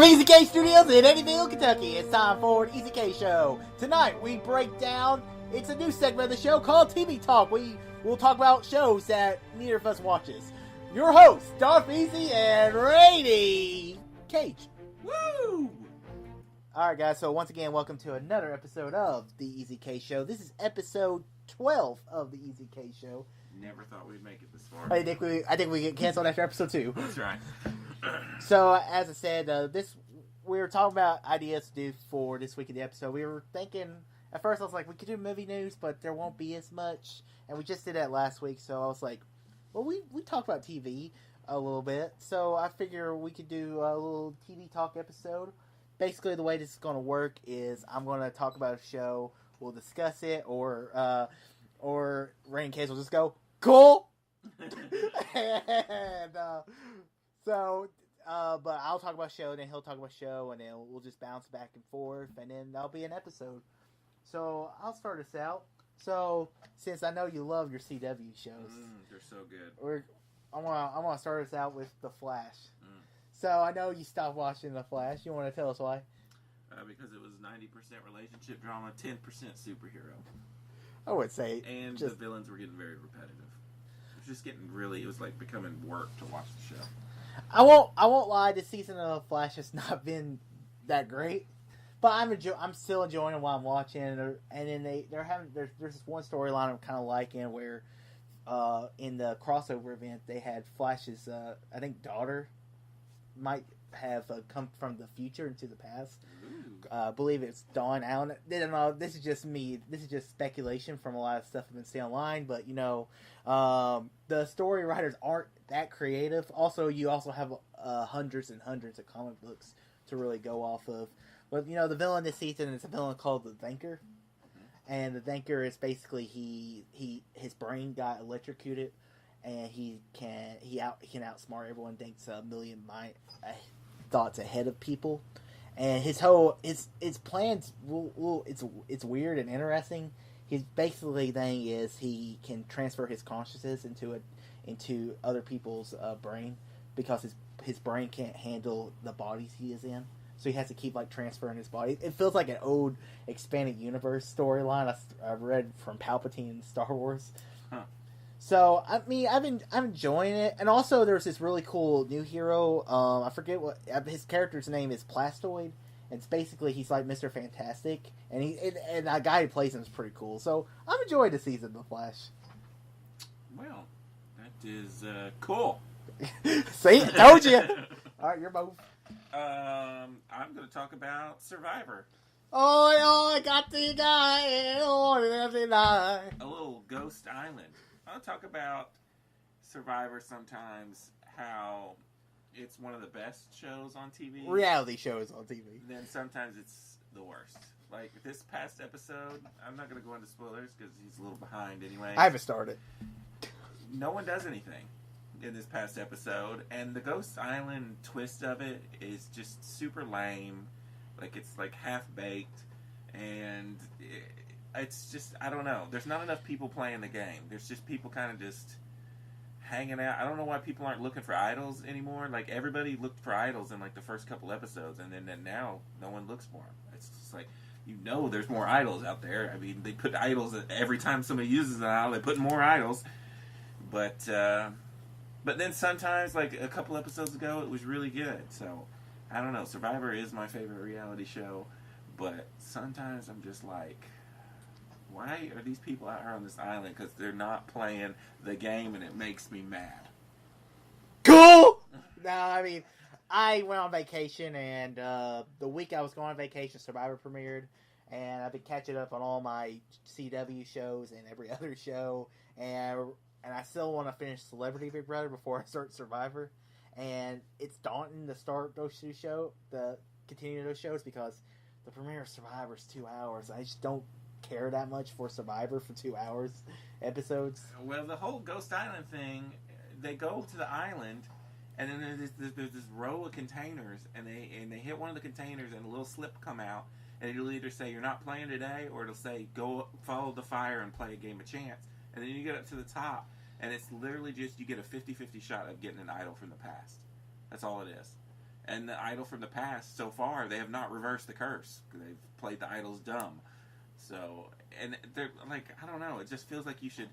From EZK Studios in Eddyville, Kentucky, it's time for an EZK show. Tonight we break down, it's a new segment of the show called TV Talk. We'll talk about shows that neither of us watches. Your hosts, Darth Easy and Rady Cage. Woo! Alright guys, so once again, welcome to another episode of the EZK show. This is episode 12 of the EZK show. Never thought we'd make it this far. I think we get canceled after episode 2. That's right. So, as I said, we were talking about ideas to do for this week of the episode. We were thinking, at first I was like, we could do movie news, but there won't be as much. And we just did that last week, so I was like, well, we talked about TV a little bit. So I figure we could do a little TV talk episode. Basically, the way this is going to work is I'm going to talk about a show, we'll discuss it, or Rain Case will just go, cool! And, but I'll talk about show, then he'll talk about show, and then we'll just bounce back and forth, and then that'll be an episode. So I'll start us out. So since I know you love your CW shows, They're so good. I want to start us out with The Flash. So I know you stopped watching The Flash. You want to tell us why? Because it was 90% relationship drama, 10% superhero. I would say, And the villains were getting very repetitive. It was just getting really, it was like becoming work to watch the show. I won't lie. This season of Flash has not been that great, but I'm still enjoying it while I'm watching. And then there's this one storyline I'm kind of liking where, in the crossover event they had Flash's I think daughter might have come from the future into the past. I believe it's Dawn. I don't know. This is just me. This is just speculation from a lot of stuff I've been seeing online. But the story writers aren't that creative. Also, you also have hundreds and hundreds of comic books to really go off of. But the villain this season is a villain called the Thinker, and the Thinker is basically his brain got electrocuted, and he can outsmart everyone. Thinks a million thoughts ahead of people. And his plans, it's weird and interesting. His basically thing is he can transfer his consciousness into other people's brain because his brain can't handle the bodies he is in. So he has to keep transferring his body. It feels like an old expanded universe storyline I've read from Palpatine in Star Wars. Huh. So I'm enjoying it, and also there's this really cool new hero. I forget what his character's name is. Plastoid. It's basically he's like Mr. Fantastic, and and the guy who plays him is pretty cool. So I'm enjoying the season of The Flash. Well, that is cool. See, I told you. All right, your move. I'm going to talk about Survivor. Oh, I got the guy. Oh, every night. A little Ghost Island. I'll talk about Survivor sometimes, how it's one of the best shows on TV. Reality shows on TV. Then sometimes it's the worst. Like this past episode, I'm not going to go into spoilers because he's a little behind anyway. I haven't started. No one does anything in this past episode, and the Ghost Island twist of it is just super lame. Like it's like half-baked, and it's just, I don't know. There's not enough people playing the game. There's just people kind of just hanging out. I don't know why people aren't looking for idols anymore. Like, everybody looked for idols in, the first couple episodes, and then now no one looks for them. It's just like, there's more idols out there. I mean, they put idols, every time somebody uses an idol, they put more idols. But then sometimes, a couple episodes ago, it was really good. So, I don't know. Survivor is my favorite reality show, but sometimes I'm just like, why are these people out here on this island? Because they're not playing the game, and it makes me mad. Cool! No, I mean, I went on vacation, and the week I was going on vacation, Survivor premiered, and I've been catching up on all my CW shows and every other show, and I still want to finish Celebrity Big Brother before I start Survivor, and it's daunting to start continue those shows, because the premiere of Survivor is 2 hours. I just don't care that much for Survivor for 2 hours episodes. Well, the whole Ghost Island thing, they go to the island, and then there's this row of containers, and they hit one of the containers, and a little slip come out, and it'll either say you're not playing today, or it'll say go follow the fire and play a game of chance. And then you get up to the top, and it's literally just you get a 50-50 shot of getting an idol from the past. That's all it is. And the idol from the past, so far, they have not reversed the curse. They've played the idols dumb. So, and they're like, I don't know. It just feels like you should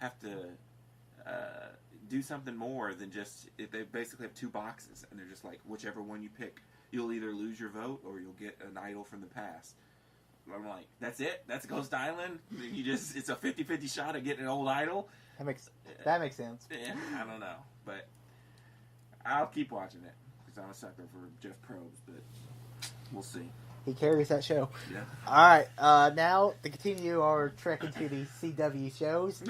have to do something more than just. If they basically have two boxes, and they're just like, whichever one you pick, you'll either lose your vote or you'll get an idol from the past. I'm like, that's it? That's Ghost Island? It's a 50-50 shot at getting an old idol? That makes sense. Yeah, I don't know. But I'll keep watching it. Because I'm a sucker for Jeff Probst, but we'll see. He carries that show. Yeah. Alright, now to continue our trek into the CW shows,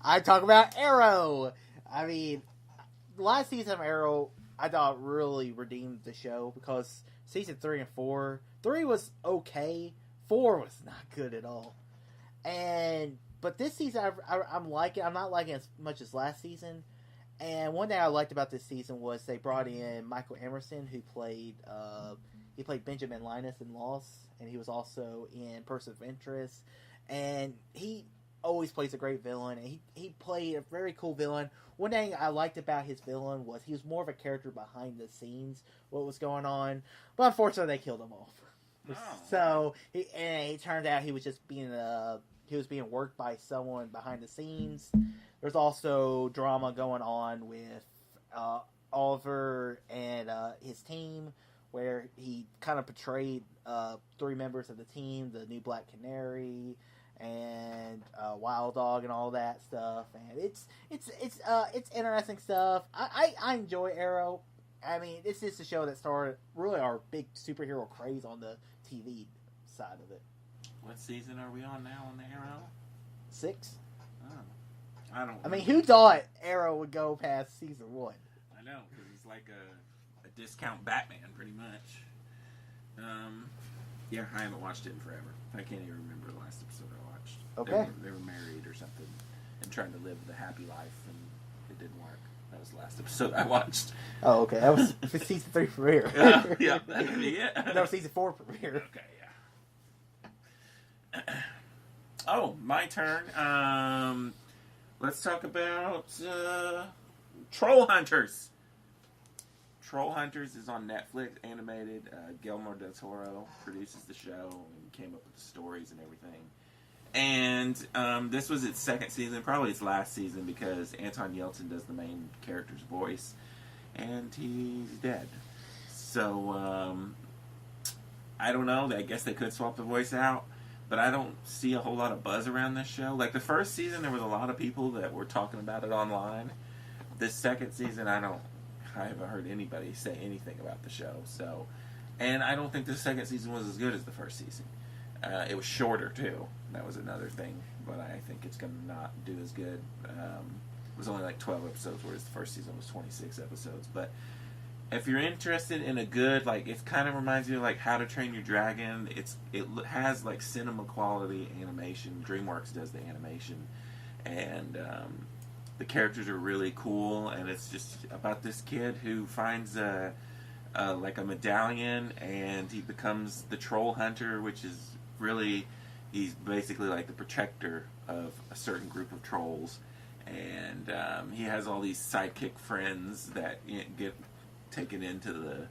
I talk about Arrow. I mean, the last season of Arrow, I thought really redeemed the show because season 3 and 4, 3 was okay, 4 was not good at all. But this season, I'm liking. I'm not liking it as much as last season. And one thing I liked about this season was they brought in Michael Emerson, who played Benjamin Linus in Lost, and he was also in Person of Interest. And he always plays a great villain, and he played a very cool villain. One thing I liked about his villain was he was more of a character behind the scenes, what was going on. But unfortunately, they killed him off. Oh. So he turned out he was just being worked by someone behind the scenes. There's also drama going on with Oliver and his team, where he kind of portrayed 3 members of the team, the new Black Canary and Wild Dog and all that stuff. And it's interesting stuff. I enjoy Arrow. I mean, this is the show that started really our big superhero craze on the TV side of it. What season are we on now on the Arrow? 6. Oh. I mean, who thought Arrow would go past season 1? I know, because it's like a discount Batman, pretty much. Yeah, I haven't watched it in forever. I can't even remember the last episode I watched. Okay. They were married or something and trying to live the happy life, and it didn't work. That was the last episode I watched. Oh, okay. That was season 3 premiere. Yeah, that could be it. No, season 4 premiere. Okay, yeah. Oh, my turn. Let's talk about Troll Hunters. Troll Hunters is on Netflix, animated. Guillermo del Toro produces the show and came up with the stories and everything. And this was its 2nd season, probably its last season, because Anton Yelchin does the main character's voice, and he's dead. So, I don't know. I guess they could swap the voice out, but I don't see a whole lot of buzz around this show. Like, the first season, there was a lot of people that were talking about it online. This 2nd season, I haven't heard anybody say anything about the show. So, and I don't think the 2nd season was as good as the 1st season. It was shorter too. That was another thing, but I think it's going to not do as good. It was only like 12 episodes, whereas the 1st season was 26 episodes. But if you're interested in a good, like, it kind of reminds you of like How to Train Your Dragon. It has like cinema quality animation. DreamWorks does the animation, and the characters are really cool. And it's just about this kid who finds like a medallion, and he becomes the troll hunter, which is really, he's basically like the protector of a certain group of trolls. And he has all these sidekick friends that get taken into the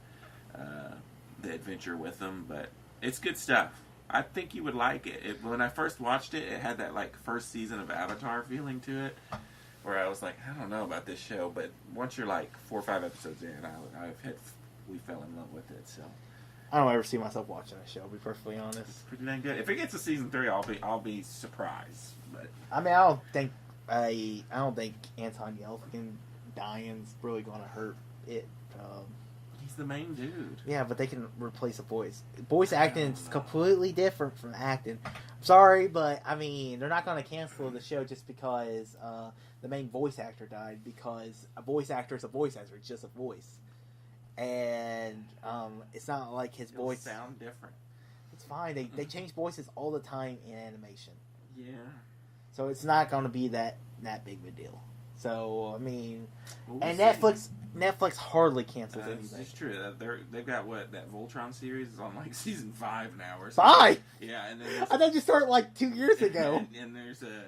adventure with him. But it's good stuff. I think you would like it. When I first watched it, it had that like first season of Avatar feeling to it, where I was like, I don't know about this show. But once you're like 4 or 5 episodes in, we fell in love with it. So I don't ever see myself watching that show, to be perfectly honest. it's pretty dang good. If it gets to season 3, I'll be surprised. But I mean, I don't think Anton Yelchin dying's really going to hurt it. he's the main dude. Yeah, but they can replace a voice. Voice acting is completely different from acting. I'm sorry, but I mean, they're not going to cancel the show just because the main voice actor died, because a voice actor is a voice actor. It's just a voice. And it's not like his voice sound different. It's fine. They change voices all the time in animation. Yeah. So it's not going to be that big of a deal. So I mean, We'll and see. Netflix hardly cancels anything. It's true. They've got that Voltron series is on like season 5 now or something. 5. Yeah, and then I thought you started like 2 years ago. and there's a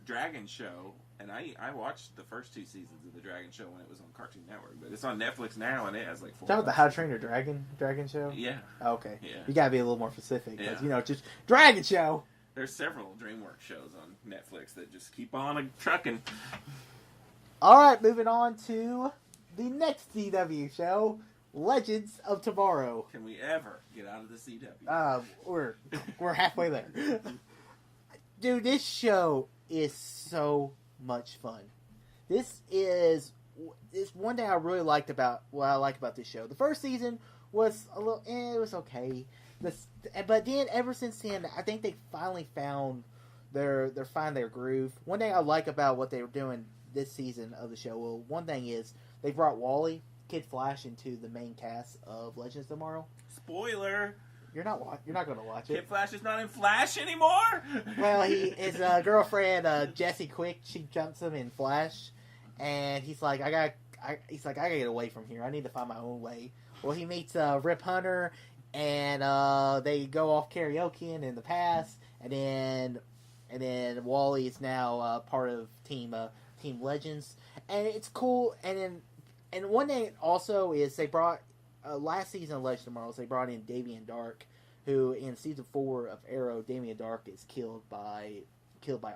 Dragon show And I watched the first 2 seasons of the Dragon Show when it was on Cartoon Network, but it's on Netflix now, and it has like 4. Talk about the How to Train Your Dragon show. Yeah. Okay. Yeah. You gotta be a little more specific, because Yeah. just Dragon Show. There's several DreamWorks shows on Netflix that just keep on trucking. All right, moving on to the next CW show, Legends of Tomorrow. Can we ever get out of the CW? We're halfway there. Dude, this show is so much fun. This is one thing I really liked about what I like about this show. The first season was a little, it was okay. But then ever since then, I think they finally found their groove. One thing I like about what they were doing this season of the show, well, one thing is they brought Wally, Kid Flash, into the main cast of Legends of Tomorrow. Spoiler. You're not going to watch it. Kid Flash is not in Flash anymore. Well, his girlfriend Jessie Quick, she jumps him in Flash, and he's like, I gotta get away from here. I need to find my own way. Well, he meets Rip Hunter, and they go off karaoke in the past, and then Wally is now part of Team Legends, and it's cool. And one thing also is they brought. Last season of Legends of Tomorrow, they brought in Damien Dark, who in season 4 of Arrow, Damien Dark is killed by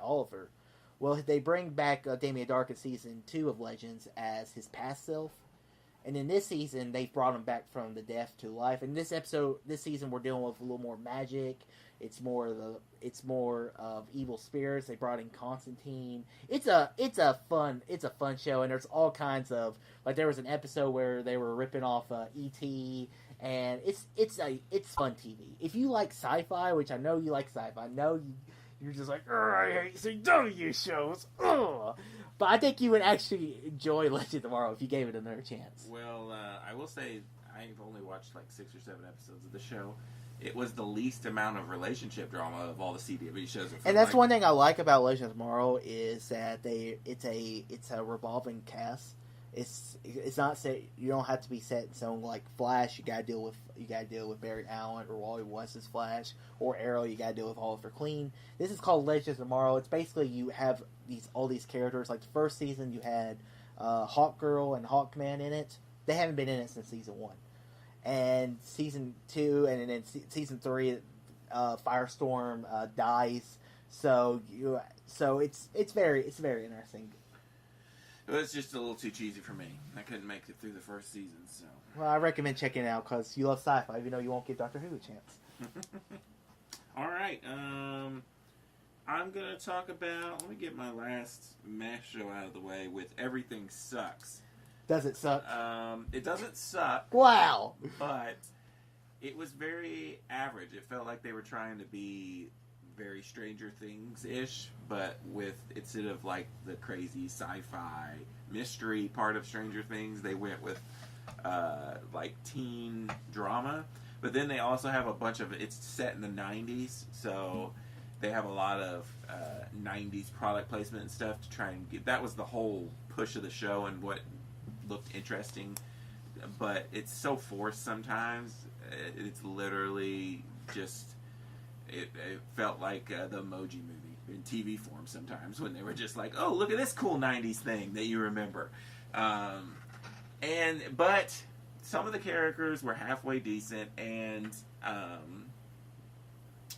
Oliver. Well, they bring back Damien Dark in season 2 of Legends as his past self, and in this season they brought him back from the death to life. And this season, we're dealing with a little more magic. It's more of evil spirits. They brought in Constantine. It's a fun show, and there's all kinds of, like, there was an episode where they were ripping off E.T. and it's fun TV. If you like sci-fi, which I know you like sci-fi, I know you're just like, I hate CW shows. Ugh. But I think you would actually enjoy Legend Tomorrow if you gave it another chance. Well, I will say I've only watched like 6 or 7 episodes of the show. It was the least amount of relationship drama of all the CW shows. And that's one thing I like about Legends of Tomorrow is that it's a revolving cast. It's not set. You don't have to be set in stone like Flash. You gotta deal with Barry Allen or Wally West's Flash, or Arrow. You gotta deal with Oliver Queen. This is called Legends of Tomorrow. It's basically you have all these characters. Like the first season, you had Hawkgirl and Hawkman in it. They haven't been in it since season 1. And season 2, and then season 3, Firestorm dies. So it's very interesting. It was just a little too cheesy for me. I couldn't make it through the first season. So. Well, I recommend checking it out because you love sci-fi, even though you won't give Doctor Who a chance. All right. I'm gonna talk about. Let me get my last MASH show out of the way with Everything Sucks. Does it suck? It doesn't suck. Wow. But it was very average. It felt like they were trying to be very Stranger Things-ish, but with, instead of like the crazy sci-fi mystery part of Stranger Things, they went with like teen drama. But then they also have a bunch of, it's set in the 90s, so they have a lot of 90s product placement and stuff to try and get, that was the whole push of the show and what looked interesting, but it's so forced sometimes. It's literally just, it felt like the Emoji Movie in TV form sometimes, when they were just like, oh, look at this cool 90s thing that you remember. But some of the characters were halfway decent, and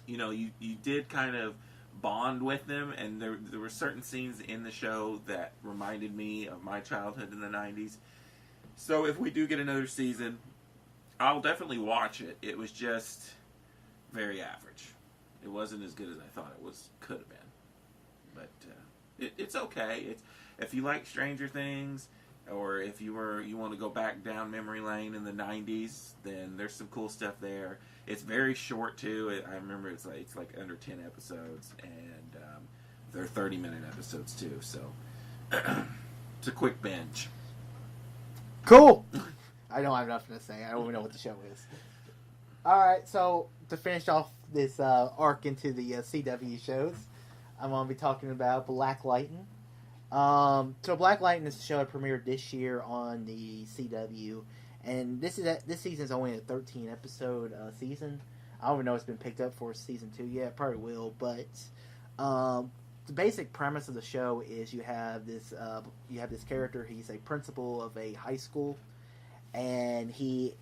you did kind of bond with them, and there were certain scenes in the show that reminded me of my childhood in the 90s. So if we do get another season, I'll definitely watch it. It was just very average. It wasn't as good as I thought it could have been. But it's okay. If you like Stranger Things, or if you want to go back down memory lane in the 90s, then there's some cool stuff there. It's very short too. I remember it's like under 10 episodes, and they're 30-minute episodes too. So it's a quick binge. Cool. I don't have nothing to say. I don't even know what the show is. All right, so to finish off this arc into the CW shows, I'm going to be talking about Black Lightning. So Black Lightning is a show that premiered this year on the CW, and this season is only a 13-episode season. I don't even know if it's been picked up for season 2 yet. Probably will, but the basic premise of the show is you have this character. He's a principal of a high school, and he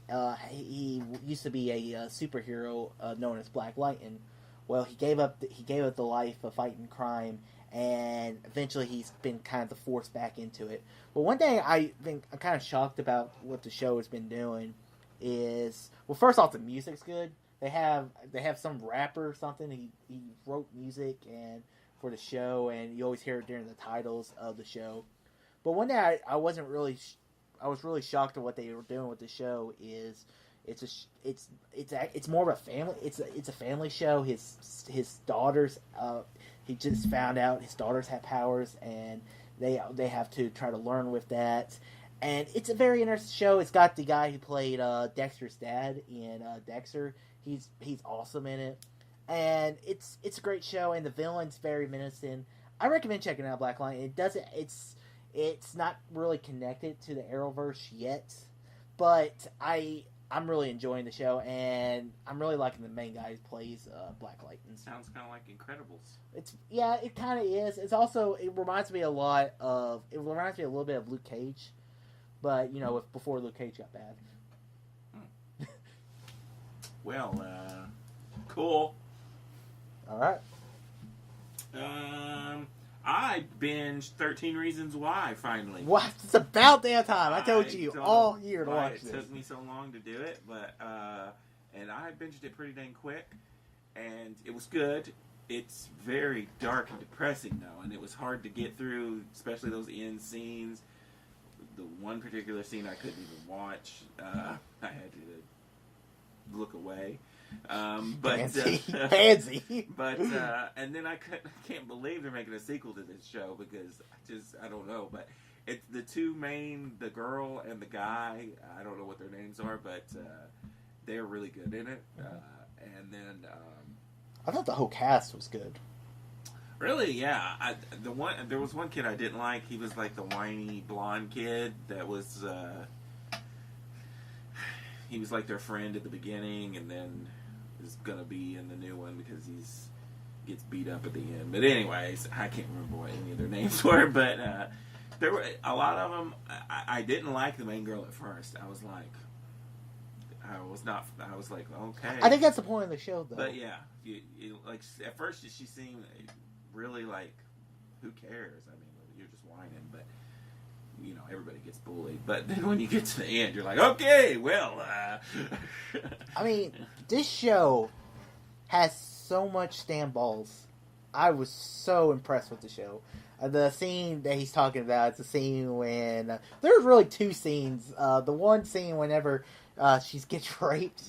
used to be a superhero known as Black Lightning. Well, he gave up the life of fighting crime, and eventually he's been kind of forced back into it. But one thing I'm kind of shocked about what the show has been doing is, well, first off, the music's good. They have some rapper or something. He wrote music and for the show, and you always hear it during the titles of the show. But one day I was really shocked at what they were doing with the show. Is it's more of a family. It's a family show. His daughters. He just found out his daughters have powers, and they have to try to learn with that. And it's a very interesting show. It's got the guy who played Dexter's dad in Dexter. He's awesome in it, and it's a great show. And the villain's very menacing. I recommend checking out Black Lightning. It's not really connected to the Arrowverse yet, but I'm really enjoying the show, and I'm really liking the main guy who plays Black Lightning. Sounds kind of like Incredibles. It kind of is. It reminds me a little bit of Luke Cage, but before Luke Cage got bad. Well, cool. All right. I binged 13 Reasons Why, finally. What? It's about damn time. I told you all year to watch this. It took me so long to do it, but and I binged it pretty dang quick, and it was good. It's very dark and depressing, though, and it was hard to get through, especially those end scenes. The one particular scene I couldn't even watch. I had to look away. Pansy. But and then I can't believe they're making a sequel to this show because I don't know. But it's the two main, the girl and the guy. I don't know what their names are, but they're really good in it. And then I thought the whole cast was good. Really, yeah. There was one kid I didn't like. He was like the whiny blonde kid that was. He was like their friend at the beginning, and then is gonna be in the new one because gets beat up at the end. But anyways, I can't remember what any of their names were. But there were a lot of them. I didn't like the main girl at first. I was like, okay. I think that's the point of the show, though. But yeah, you like at first she seemed really like, who cares? I mean, you're just whining, but. Everybody gets bullied. But then when you get to the end, you're like, okay, well. I mean, this show has so much damn balls. I was so impressed with the show. The scene that he's talking about, it's a scene when... there's really two scenes. The one scene whenever she gets raped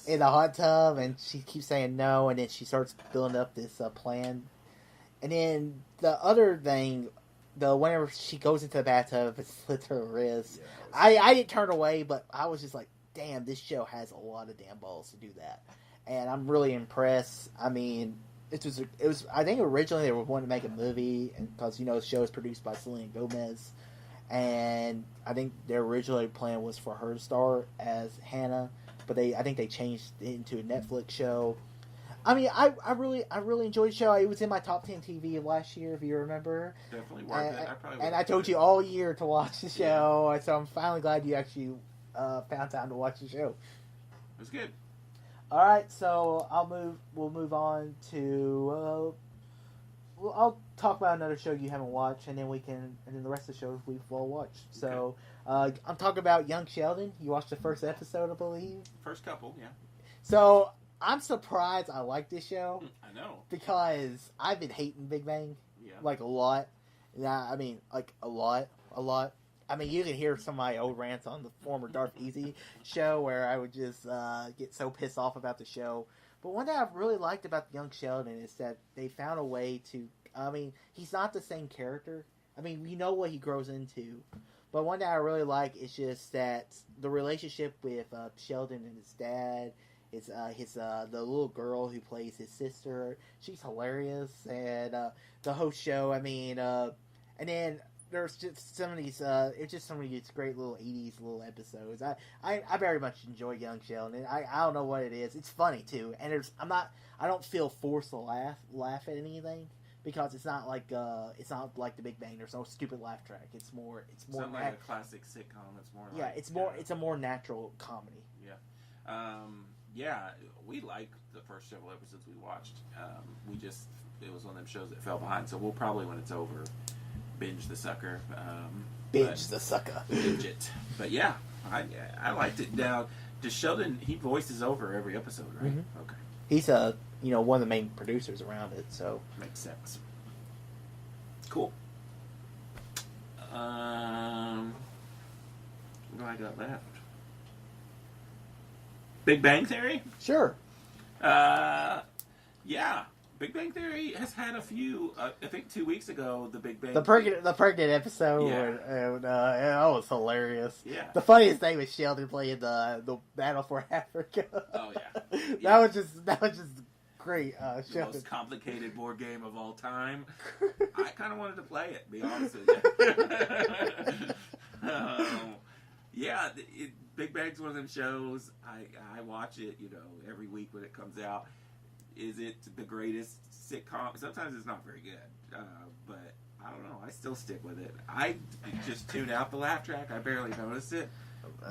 in the hot tub, and she keeps saying no, and then she starts building up this plan. And then the other thing... whenever she goes into the bathtub and slits her wrist, I didn't turn away, but I was just like, damn, this show has a lot of damn balls to do that, and I'm really impressed. I mean, it was. I think originally they were wanting to make a movie, and because the show is produced by Selena Gomez, and I think their original plan was for her to star as Hannah, but I think they changed it into a Netflix show. I mean, I really enjoyed the show. It was in my top 10 TV last year, if you remember. Definitely worth it. I told you all year to watch the show, so I'm finally glad you actually found time to watch the show. It was good. All right, so we'll move on to. I'll talk about another show you haven't watched, and then the rest of the shows we've all watched. So I'm talking about Young Sheldon. You watched the first episode, I believe. First couple, yeah. So. I'm surprised I like this show. I know. Because I've been hating Big Bang. Yeah. Like, a lot. Yeah, I mean, like, a lot. I mean, you can hear some of my old rants on the former Darth Easy show where I would just get so pissed off about the show. But one thing I've really liked about Young Sheldon is that they found a way to... I mean, he's not the same character. I mean, we know what he grows into. But one thing I really like is just that the relationship with Sheldon and his dad... It's the little girl who plays his sister. She's hilarious, and the whole show. I mean, and then there's just some of these. It's just some of these great little '80s little episodes. I very much enjoy Young Sheldon. I don't know what it is. It's funny too, and I don't feel forced to laugh at anything. because it's not like the Big Bang. There's no stupid laugh track. It's more It's not like a classic sitcom. It's more like it's a more natural comedy. Yeah, we liked the first several episodes we watched. It was one of them shows that fell behind. So we'll probably, when it's over, binge the sucker. Binge the sucker. Binge it. But yeah, I liked it. Now, does Sheldon, he voices over every episode, right? Mm-hmm. Okay. He's one of the main producers around it, so Makes sense. Cool. What do I got left? Big Bang Theory? sure. Yeah. Big Bang Theory has had a few. I think 2 weeks ago, the Big Bang. The pregnant episode, Yeah. that was hilarious. Yeah. The funniest thing was Sheldon playing the Battle for Africa. Oh yeah. that was just great. The Sheldon. most complicated board game of all time. I kind of wanted to play it. Be honest with you. Yeah, Big Bang's one of them shows. I watch it, every week when it comes out. Is it the greatest sitcom? Sometimes it's not very good, but I don't know. I still stick with it. I just tune out the laugh track. I barely notice it.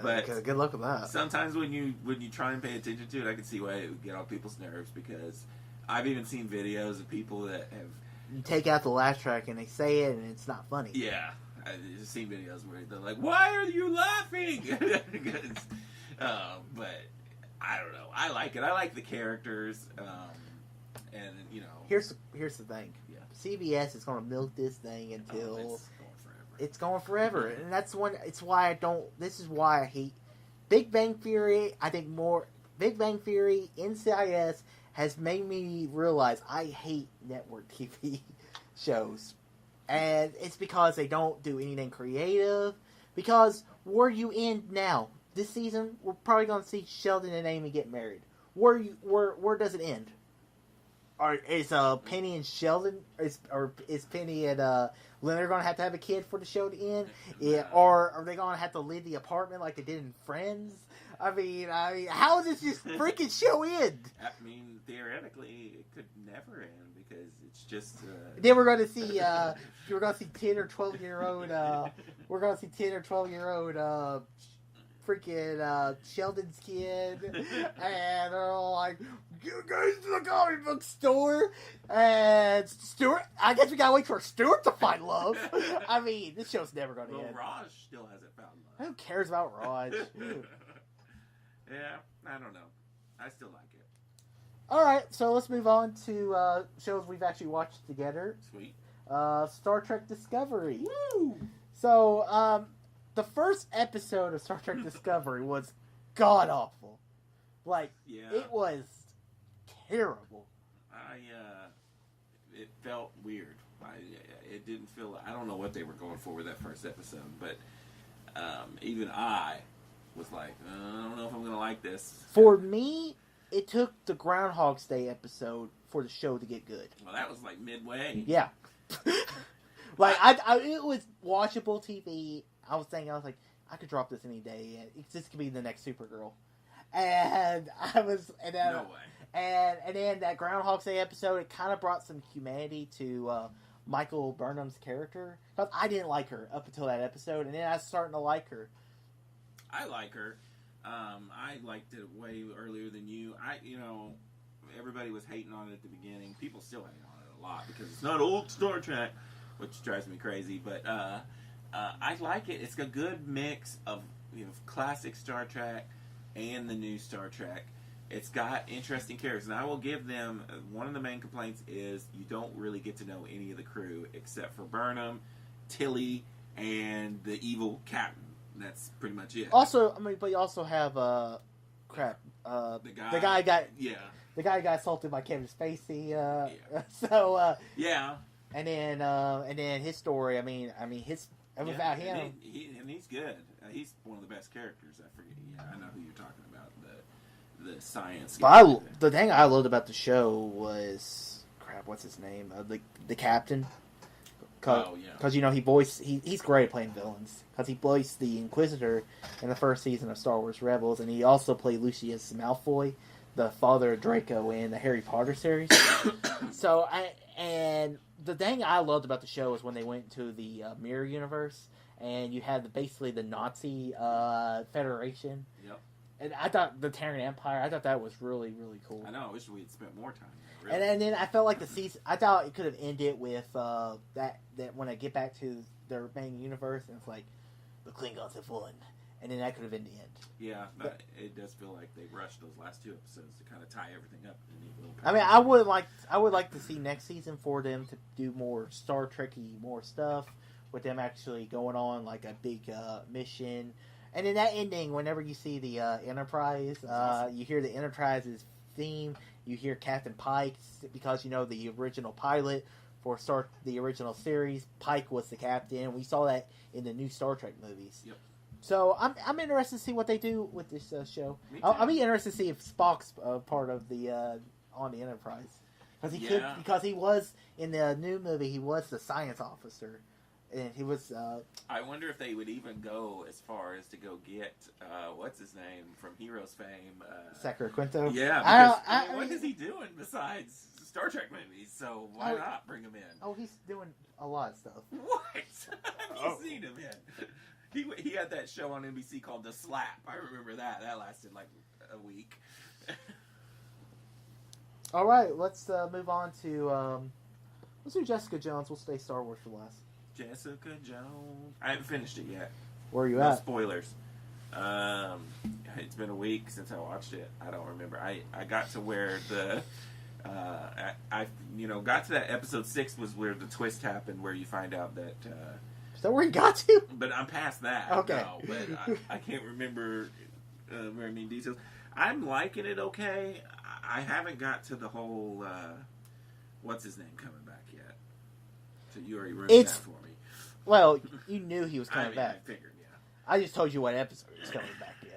But good luck with that. sometimes when you try and pay attention to it, I can see why it would get on people's nerves, because I've even seen videos of people that have. You take out the laugh track and they say it, and it's not funny. Yeah, I've just seen videos where they're like, "Why are you laughing?" But I don't know. I like it. I like the characters, and Here's the thing. Yeah. CBS is going to milk this thing until it's going forever. it's going forever, and that's one. It's why I don't. This is why I hate Big Bang Theory. I think more Big Bang Theory, NCIS has made me realize I hate network TV shows, and it's because they don't do anything creative. Because where you end now, this season, we're probably going to see Sheldon and Amy get married. Where does it end? Is Penny and Sheldon, is Penny and Leonard going to have a kid for the show to end? Yeah, or are they going to have to leave the apartment like they did in Friends? I mean, how does this freaking show end? I mean, theoretically, it could never end because it's just. Then we're going to see 10 or 12-year-old. We're going to see 10 or 12-year-old. Freaking Sheldon's kid, and they're all like, "You guys to the comic book store," and Stuart. I guess we gotta wait for Stuart to find love. I mean, this show's never gonna end. Raj still hasn't found love. Who cares about Raj? Yeah, I don't know. I still like it. All right, so let's move on to shows we've actually watched together. Sweet. Star Trek Discovery. Woo! So, the first episode of Star Trek Discovery was god awful. Like, it was terrible. It felt weird. It didn't feel. I don't know what they were going for with that first episode, but even I was like, I don't know if I'm going to like this. For me, it took the Groundhog's Day episode for the show to get good. Well, that was like midway. Yeah. Like, it was watchable TV. I was like, I could drop this any day, and this could be the next Supergirl. And no way. And then that Groundhog's Day episode, it kind of brought some humanity to Michael Burnham's character. Because I didn't like her up until that episode, and then I was starting to like her. I like her. I liked it way earlier than you. Everybody was hating on it at the beginning. People still hate on it a lot because it's not old Star Trek, which drives me crazy. But I like it. It's a good mix of classic Star Trek and the new Star Trek. It's got interesting characters, and I will give them one of the main complaints is you don't really get to know any of the crew except for Burnham, Tilly, and the evil captain. That's pretty much it. Also, but you also have the guy got assaulted by Kevin Spacey. So yeah, and then his story. I mean his about him. And he's good. He's one of the best characters. I forget. Yeah, I know who you're talking about. The science. But the thing I loved about the show was what's his name? The captain. Because he's great at playing villains. Because he voiced the Inquisitor in the first season of Star Wars Rebels, and he also played Lucius Malfoy, the father of Draco in the Harry Potter series. the thing I loved about the show is when they went to the mirror universe, and you had basically the Nazi Federation. Yep. And I thought the Terran Empire. I thought that was really, really cool. I know. I wish we had spent more time there. Really. And then I felt like the season. I thought it could have ended with that when I get back to their main universe, and it's like the Klingons have won, and then that could have been the end. Yeah, but it does feel like they rushed those last 2 episodes to kind of tie everything up in a neat little. I mean, I would like to see next season for them to do more Star Trek-y, more stuff with them actually going on like a big mission. And in that ending, whenever you see the Enterprise, awesome. you hear the Enterprise's theme. You hear Captain Pike's, because you know the original pilot for the original series, Pike was the captain. We saw that in the new Star Trek movies. Yep. So I'm interested to see what they do with this show. Me too. I'll be interested to see if Spock's part of the on the Enterprise, because he was in the new movie. He was the science officer. And he was. I wonder if they would even go as far as to go get what's his name from Heroes fame. Zachary Quinto. Yeah, because what is he doing besides Star Trek movies? So why not bring him in? Oh, he's doing a lot of stuff. What have you seen him in? He had that show on NBC called The Slap. I remember that. That lasted like a week. All right, let's move on to let's do Jessica Jones. We'll stay Star Wars for last. Jessica Jones. I haven't finished it yet. Where are you No at? spoilers. It's been a week since I watched it. I don't remember. I got to where the I got to that episode 6 was where the twist happened, where you find out that. Is that where you got to? But I'm past that. Okay. No, but I can't remember very many details. I'm liking it okay. I haven't got to the whole what's his name coming back yet. So you already ruined that for me. Well, you knew he was coming back. I figured, yeah. I just told you what episode he was coming back in,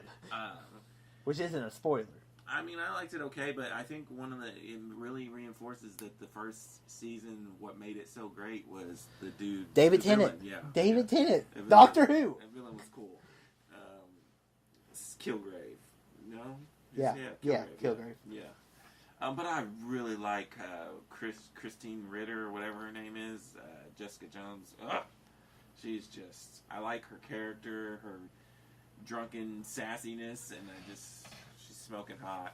which isn't a spoiler. I mean, I liked it okay, but I think it really reinforces that the first season, what made it so great was the dude, David the villain. Tennant. Yeah, David Tennant. The villain- Doctor Who. That villain was cool. Kilgrave. No. Yeah. Kilgrave. Kilgrave. Yeah. But I really like Christine Ritter, or whatever her name is, Jessica Jones. She's just, I like her character, her drunken sassiness, and she's smoking hot.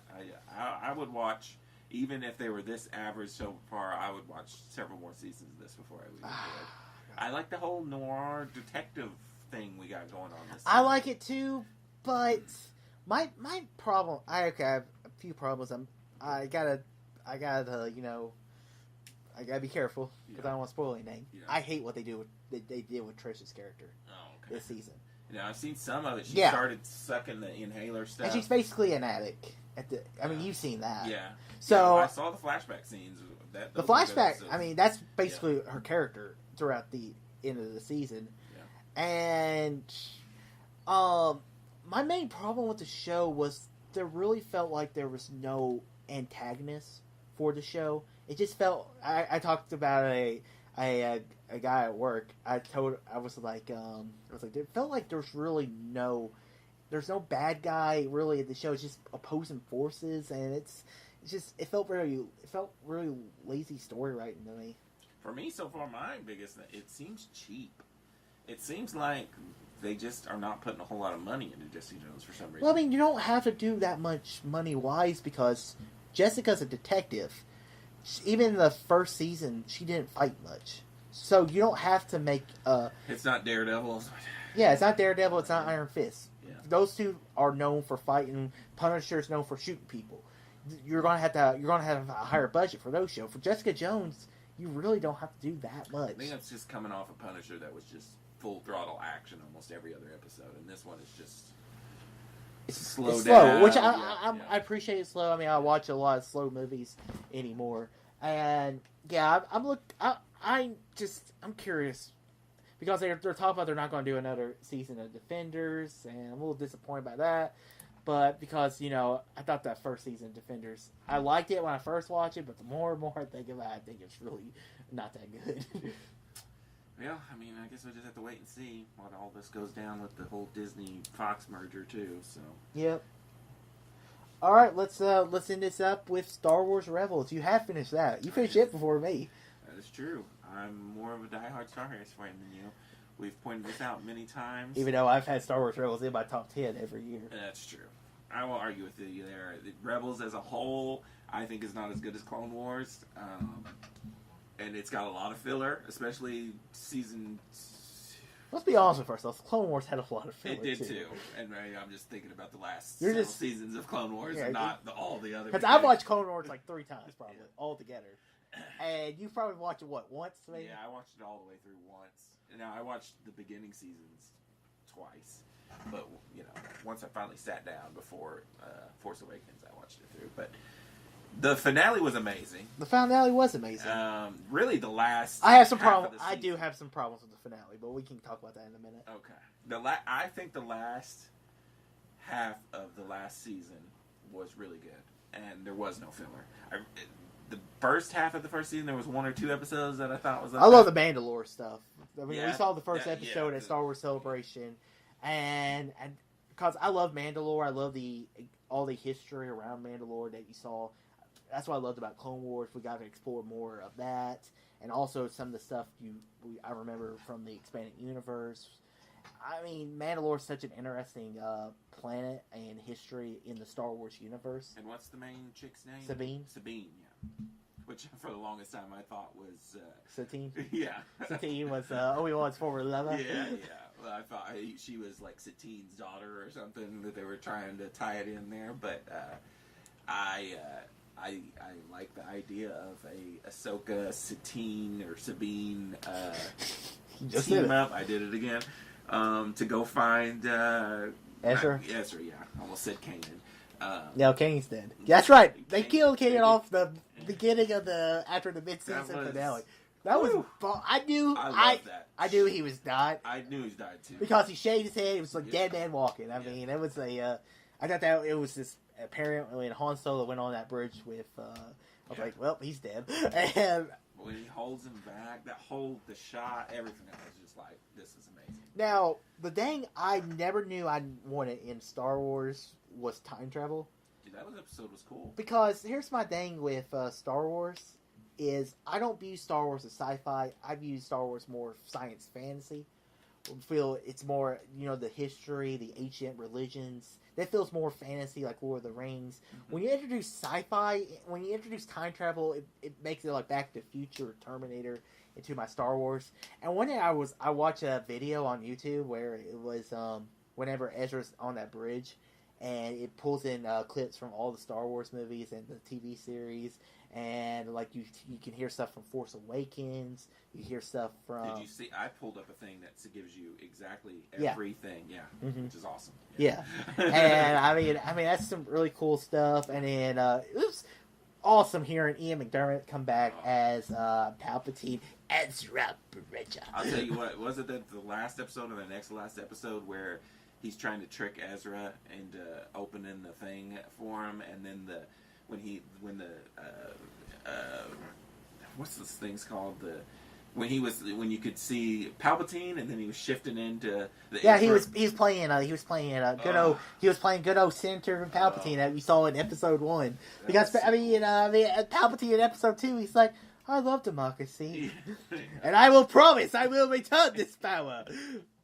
I would watch, even if they were this average so far, I would watch several more seasons of this before I leave it. I like the whole noir detective thing we got going on this season. I like it too, but my problem, I have a few problems. I gotta be careful because I don't want to spoil anything. Yeah. I hate what they did with Trish's character this season. Yeah, I've seen some of it. She started sucking the inhaler stuff, and she's basically an addict. I mean, you've seen that. Yeah. So I saw the flashback scenes. The flashback. I mean, that's basically her character throughout the end of the season. Yeah. And my main problem with the show was there really felt like there was no antagonist for the show. It just felt. I talked about a guy at work. It felt like there's really no bad guy really at the show. It's just opposing forces, and it felt really lazy story writing to me. For me, so far, my biggest thing, it seems cheap. It seems like they just are not putting a whole lot of money into Jessica Jones for some reason. Well, I mean, you don't have to do that much money-wise because Jessica's a detective. Even in the first season, she didn't fight much. So you don't have to make... it's not Daredevil. Yeah, it's not Daredevil, it's not Iron Fist. Yeah. Those two are known for fighting. Punisher's known for shooting people. You're gonna have a higher budget for those shows. For Jessica Jones, you really don't have to do that much. I think that's just coming off a Punisher that was just full throttle action almost every other episode, and this one is just slow, which I appreciate it slow. I mean, I watch a lot of slow movies anymore, and yeah, I'm curious because they're talking about they're not going to do another season of Defenders, and I'm a little disappointed by that. But because I thought that first season of Defenders, I liked it when I first watched it, but the more and more I think about it, I think it's really not that good. Well, I mean, I guess we'll just have to wait and see what all this goes down with the whole Disney-Fox merger, too, so... Yep. Alright, let's end this up with Star Wars Rebels. You have finished that. You finished it before me. That is true. I'm more of a diehard Star Wars fan than you. We've pointed this out many times. Even though I've had Star Wars Rebels in my top 10 every year. That's true. I won't argue with you there. The Rebels as a whole, I think, is not as good as Clone Wars. And it's got a lot of filler, especially season... Let's be honest with ourselves. Clone Wars had a lot of filler, It did too. And I'm just thinking about the last You're several just- seasons of Clone Wars and not all the other... Because I've watched Clone Wars like 3 times, probably, all together. And you probably watched it, what, once, maybe? Yeah, I watched it all the way through once. Now, I watched the beginning seasons twice. But, you know, once I finally sat down before Force Awakens, I watched it through. But the finale was amazing. The finale was amazing. Really, the last... I have some half problems. of the I do season- have some problems with the finale, but we can talk about that in a minute. Okay. I think the last half of the last season was really good. And there was no filler. The first half of the first season, there was 1 or 2 episodes that I thought was... I love the Mandalore stuff. I mean, Yeah, we saw the first yeah, episode at Star Wars Celebration, and because I love Mandalore, I love all the history around Mandalore that you saw. That's what I loved about Clone Wars. We got to explore more of that, and also some of the stuff I remember from the expanded universe. I mean, Mandalore is such an interesting planet and history in the Star Wars universe. And what's the main chick's name? Sabine. Sabine, yeah. Which, for the longest time, I thought was... Satine. Yeah. Satine was Obi-Wan's former lover. Yeah. Well, I thought she was like Satine's daughter or something, that they were trying to tie it in there. But I like the idea of a Ahsoka, Satine, or Sabine team up. I did it again. To go find... Ezra? Ezra, yeah. Almost said Kanan. No, Kane's dead. That's right. They Kane- killed Kane off the beginning of after the mid-season That was- finale. That was... I knew... I love that. I knew he was died. I knew he died too. Because he shaved his head. It was like Yeah. dead man walking. I mean, it was a... I thought that it was this... Apparently, when Han Solo went on that bridge with... I was like, well, he's dead. And... When he holds him back, the shot, everything, I was just like, this is amazing. Now, the thing I never knew I wanted in Star Wars was time travel. Dude, that episode was cool. Because here's my thing with Star Wars is I don't view Star Wars as sci-fi. I view Star Wars more science fantasy. I feel it's more, the history, the ancient religions. That feels more fantasy, like Lord of the Rings. Mm-hmm. When you introduce sci-fi, when you introduce time travel, it makes it like Back to the Future, Terminator into my Star Wars. And one day I watched a video on YouTube where it was whenever Ezra's on that bridge, and it pulls in clips from all the Star Wars movies and the TV series, and like you can hear stuff from Force Awakens, you hear stuff from... Did you see? I pulled up a thing that gives you exactly Yeah. everything. Yeah, Mhm. which is awesome. Yeah, and I mean that's some really cool stuff. And then it was awesome hearing Ian McDermott come back as Palpatine, Ezra Bridger. I'll tell you what. Was it the last episode or the next last episode where he's trying to trick Ezra into opening the thing for him, and then when the what's this thing's called, when you could see Palpatine, and then he was shifting into the He was playing good old Senator Palpatine that we saw in episode 1. Because Palpatine in episode 2, he's like, I love democracy, and I will promise I will return this power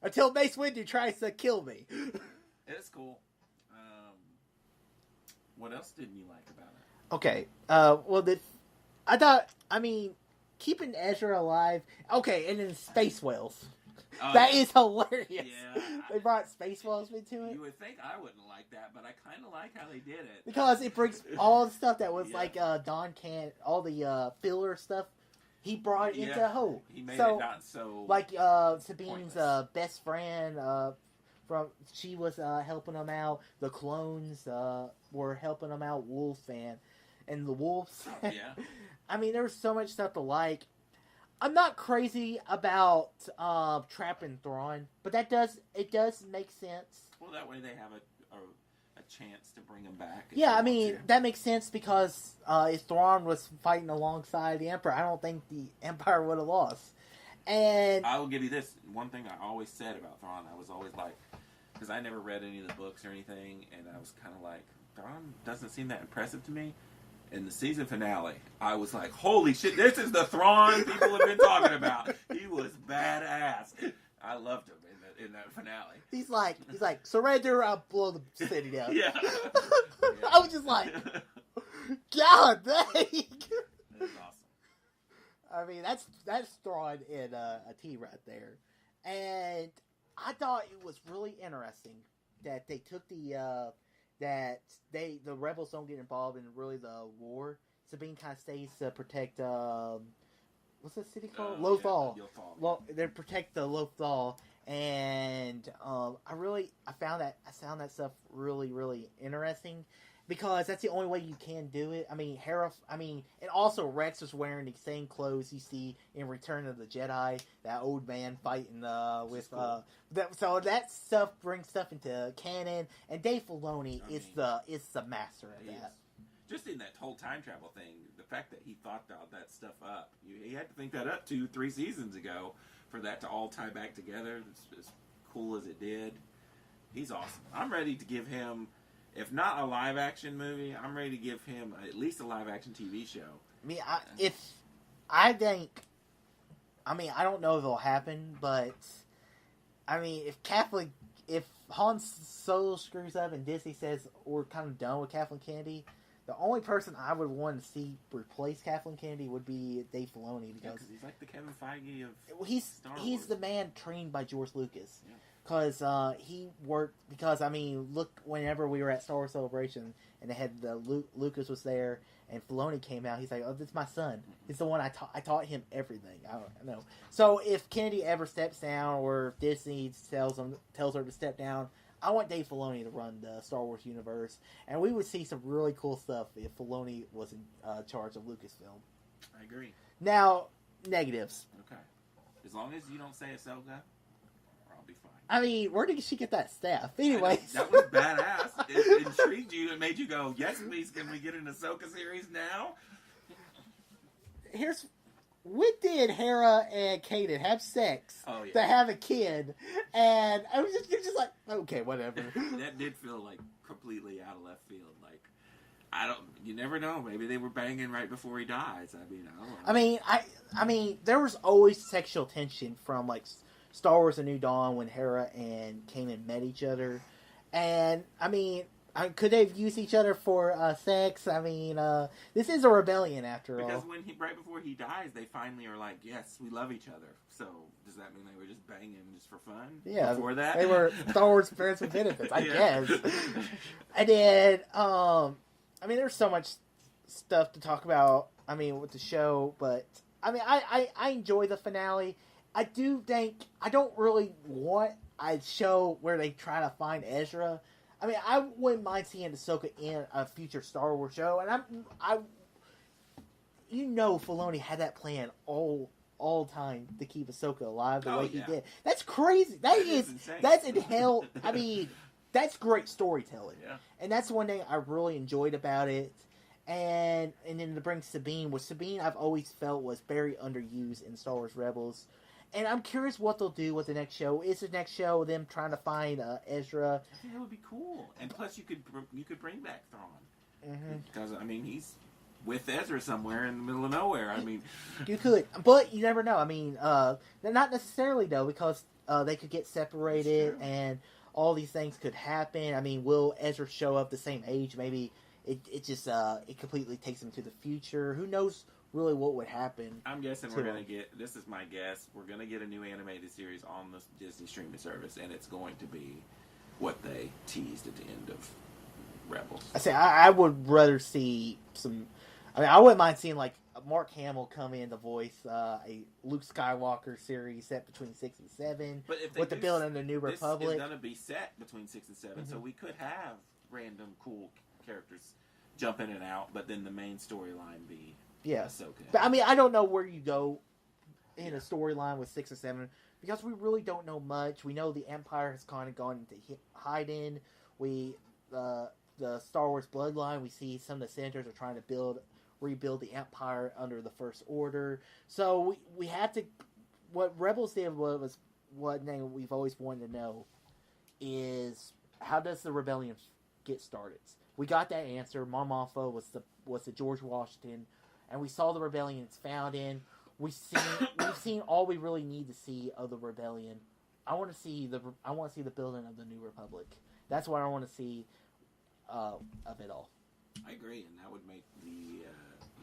until Mace Windu tries to kill me. It's cool. What else didn't you like about it? Okay, keeping Ezra alive. Okay, and then space whales. That is hilarious. Yeah. They brought space whales into it. You would think I wouldn't like that, but I kind of like how they did it. Because it brings all the stuff that was Yeah. like Don Can't, all the filler stuff, he brought it into whole. He made So, it not so... like Sabine's pointless. best friend, she was helping him out. The clones were helping him out. Wolf and the wolves. Yeah. I mean, there was so much stuff to like. I'm not crazy about trapping Thrawn, but it does make sense. Well, that way they have a chance to bring him back. if Yeah, they I want mean to. that makes sense because if Thrawn was fighting alongside the Emperor, I don't think the Empire would have lost. And I will give you this. One thing I always said about Thrawn, I was always like, because I never read any of the books or anything, and I was kind of like, Thrawn doesn't seem that impressive to me. in the season finale, I was like, holy shit, this is the Thrawn people have been talking about. He was badass. I loved him in that finale. He's like, surrender, I'll blow the city down. Yeah. I was just like, God dang. That's awesome. I mean, that's Thrawn in a T right there. And I thought it was really interesting that they took the rebels don't get involved in really the war. Sabine kind of stays to protect what's that city called? Lothal. Well, they protect the Lothal, and I found that stuff really, really interesting. Because that's the only way you can do it. I mean, and also Rex was wearing the same clothes you see in Return of the Jedi. That old man fighting with cool. So that stuff brings stuff into canon, and Dave Filoni is the master of that. Just in that whole time travel thing, the fact that he thought all that stuff up, he had to think that up 2-3 seasons ago for that to all tie back together. As cool as it did, he's awesome. I'm ready to give him. If not a live-action movie, I'm ready to give him at least a live-action TV show. I don't know if it'll happen, but I mean, if Han Solo screws up and Disney says we're kind of done with Kathleen Kennedy, the only person I would want to see replace Kathleen Kennedy would be Dave Filoni because he's like the Kevin Feige of Star Wars. He's the man trained by George Lucas. Yeah. Because he worked. Because I mean, look, whenever we were at Star Wars Celebration and they had Lucas was there and Filoni came out, he's like, "Oh, this is my son. He's the one I taught him everything." I don't know. So if Kennedy ever steps down, or if Disney tells her to step down, I want Dave Filoni to run the Star Wars universe, and we would see some really cool stuff if Filoni was in charge of Lucasfilm. I agree. Now, negatives. Okay. As long as you don't say Ahsoka. Be fine. I mean, where did she get that staff? Anyways. That was badass. It intrigued you. It made you go, yes, please, can we get an Ahsoka series now? When did Hera and Kanan have sex to have a kid? And I was just like, okay, whatever. That did feel like completely out of left field. Like, you never know. Maybe they were banging right before he dies. I mean, I don't know. I mean, there was always sexual tension from, like, Star Wars: A New Dawn when Hera and Kanan met each other, and I mean, could they have used each other for sex? I mean, this is a rebellion after all. Because right before he dies, they finally are like, "Yes, we love each other." So does that mean they were just banging just for fun? Yeah, before that they were Star Wars friends with benefits, I guess. And then, I mean, there's so much stuff to talk about. I mean, with the show, but I mean, I enjoy the finale. I do think I don't really want a show where they try to find Ezra. I mean, I wouldn't mind seeing Ahsoka in a future Star Wars show, and Filoni had that plan all time to keep Ahsoka alive the way he did. That's crazy. That's in hell. I mean, that's great storytelling, and that's one thing I really enjoyed about it. And then to bring Sabine, which Sabine I've always felt was very underused in Star Wars Rebels. And I'm curious what they'll do with the next show. Is the next show them trying to find Ezra? I think that would be cool. And plus, you could bring back Thrawn. Because I mean, he's with Ezra somewhere in the middle of nowhere. I mean, you could, but you never know. I mean, not necessarily though, because they could get separated, and all these things could happen. I mean, will Ezra show up the same age? Maybe it just it completely takes him to the future. Who knows? Really, what would happen? I'm guessing we're going to get, this is my guess, we're going to get a new animated series on the Disney streaming service, and it's going to be what they teased at the end of Rebels. I would rather see some, I mean, I wouldn't mind seeing, like, Mark Hamill come in to voice a Luke Skywalker series set between 6 and 7, but if with the building of the New Republic. This is going to be set between 6 and 7, so we could have random cool characters jump in and out, but then the main storyline be... Yeah, Ahsoka. But I mean, I don't know where you go in a storyline with 6 or 7 because we really don't know much. We know the Empire has kind of gone into hiding. The Star Wars bloodline. We see some of the senators are trying to rebuild the Empire under the First Order. So we have to. What Rebels did was one thing we've always wanted to know is how does the rebellion get started? We got that answer. Mon Mothma was the George Washington, and we saw the rebellion it's found in. We've seen all we really need to see of the rebellion. I want to see the building of the New Republic. That's what I want to see of it all. I agree, and that would make the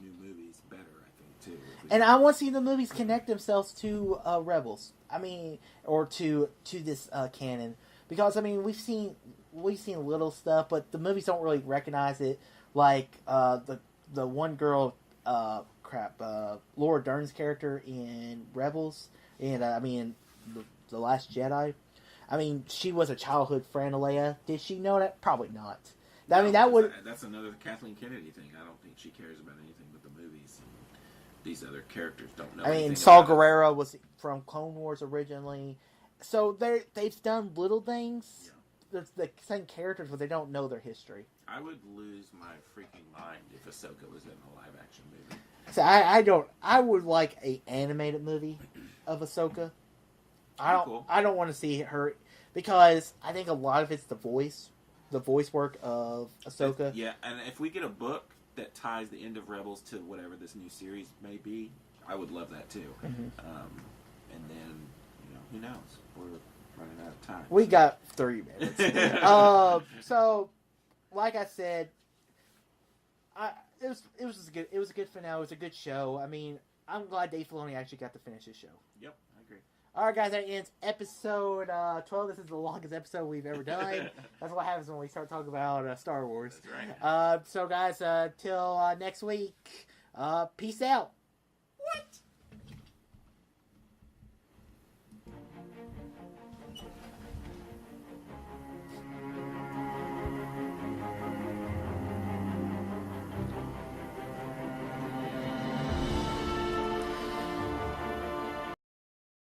new movies better, I think, too. And I want to see the movies connect themselves to Rebels. I mean, or to this canon, because I mean we've seen little stuff, but the movies don't really recognize it. Like the one girl, Laura Dern's character in Rebels, and I mean the Last Jedi. I mean, she was a childhood friend of Leia. Did she know that? Probably not. I mean, that's another Kathleen Kennedy thing. I don't think she cares about anything but the movies. These other characters don't know. I mean, Saw Gerrera was from Clone Wars originally, so they've done little things. Yeah. The same characters, but they don't know their history. I would lose my freaking mind if Ahsoka was in a live action movie. So I don't. I would like a animated movie of Ahsoka. I don't want to see her because I think a lot of it's the voice work of Ahsoka. Yeah, and if we get a book that ties the end of Rebels to whatever this new series may be, I would love that too. Mm-hmm. And then, who knows? We're running out of time. We got 3 minutes. So, like I said, it was good. It was a good finale. It was a good show. I mean, I'm glad Dave Filoni actually got to finish his show. Yep, I agree. All right, guys, that ends episode 12. This is the longest episode we've ever done. That's what happens when we start talking about Star Wars. That's right. So, guys, till next week, peace out.